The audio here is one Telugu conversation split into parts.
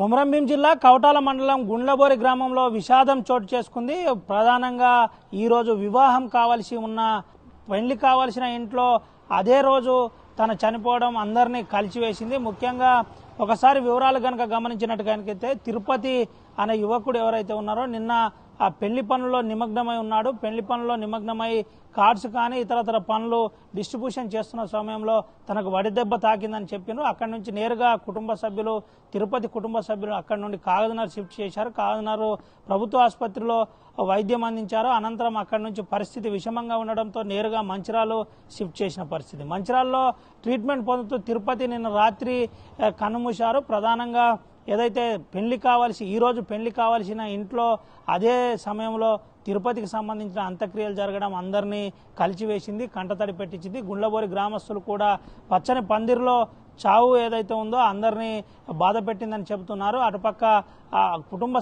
కొమరంభీం జిల్లా కవటాల మండలం గుండ్లబోరి గ్రామంలో విషాదం చోటు చేసుకుంది. ప్రధానంగా ఈరోజు వివాహం కావాల్సి ఉన్న పెళ్లి కావాల్సిన ఇంట్లో అదే రోజు తన చనిపోవడం అందరినీ కలిచివేసింది. ముఖ్యంగా ఒకసారి వివరాలు కనుక గమనించినట్టుగానైతే తిరుపతి అనే యువకుడు ఎవరైతే ఉన్నారో నిన్న ఆ పెళ్లి పనుల్లో నిమగ్నమై ఉన్నాడు. పెళ్లి పనుల్లో నిమగ్నమై కార్డ్స్ కానీ ఇతరతర పనులు డిస్ట్రిబ్యూషన్ చేస్తున్న సమయంలో తనకు వడిదెబ్బ తాకిందని చెప్పినారు. అక్కడి నుంచి నేరుగా తిరుపతి కుటుంబ సభ్యులు అక్కడి నుండి కాగజ్నగర్ షిఫ్ట్ చేశారు. కాగజ్నగర్ ప్రభుత్వ ఆసుపత్రిలో వైద్యం అందించారు. అనంతరం అక్కడి నుంచి పరిస్థితి విషమంగా ఉండడంతో నేరుగా మంచిర్యాల షిఫ్ట్ చేసిన పరిస్థితి. మంచిర్యాలలో ట్రీట్మెంట్ పొందుతూ తిరుపతి నిన్న రాత్రి కన్నుమూశారు. ప్రధానంగా ఏదైతే ఈరోజు పెళ్లి కావాల్సిన ఇంట్లో అదే సమయంలో తిరుపతికి సంబంధించిన అంత్యక్రియలు జరగడం అందరినీ కలిచివేసింది, కంటతడి పెట్టించింది. గుండ్లబోరి గ్రామస్తులు కూడా పచ్చని పందిరిలో చావు ఏదైతే ఉందో అందరినీ బాధ పెట్టిందని చెబుతున్నారు. అటుపక్క కుటుంబ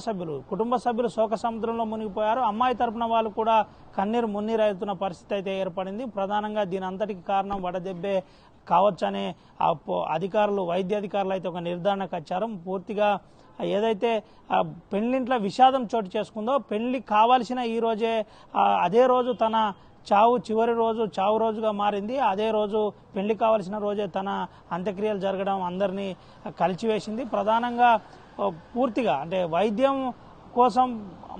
సభ్యులు శోక సముద్రంలో మునిగిపోయారు. అమ్మాయి తరపున వాళ్ళు కూడా కన్నీరు మున్నీరు అవుతున్న పరిస్థితి అయితే ఏర్పడింది. ప్రధానంగా దీని అంతటికి కారణం వడదెబ్బే కావచ్చనే వైద్య అధికారులు అయితే ఒక నిర్ధారణకు వచ్చారు. పూర్తిగా ఏదైతే పెళ్లింట్లో విషాదం చోటు చేసుకుందో పెళ్లి కావాల్సిన ఈ రోజే అదే రోజు తన చావు రోజుగా మారింది. అదే రోజు పెళ్లి కావాల్సిన రోజే తన అంత్యక్రియలు జరగడం అందరినీ కలిచివేసింది. ప్రధానంగా పూర్తిగా అంటే వైద్యం కోసం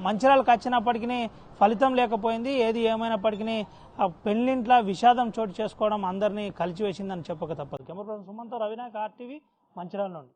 మంచిర్యాలకు వచ్చినప్పటికీ ఫలితం లేకపోయింది. ఏది ఏమైనప్పటికీ పెళ్లింట్లో విషాదం చోటు చేసుకోవడం అందరినీ కలిచివేసిందని చెప్పక తప్పదు. కెమెరా పర్సన్ సుమన్తో రవినాయక్ RTV మంచిర్యాల నుండి.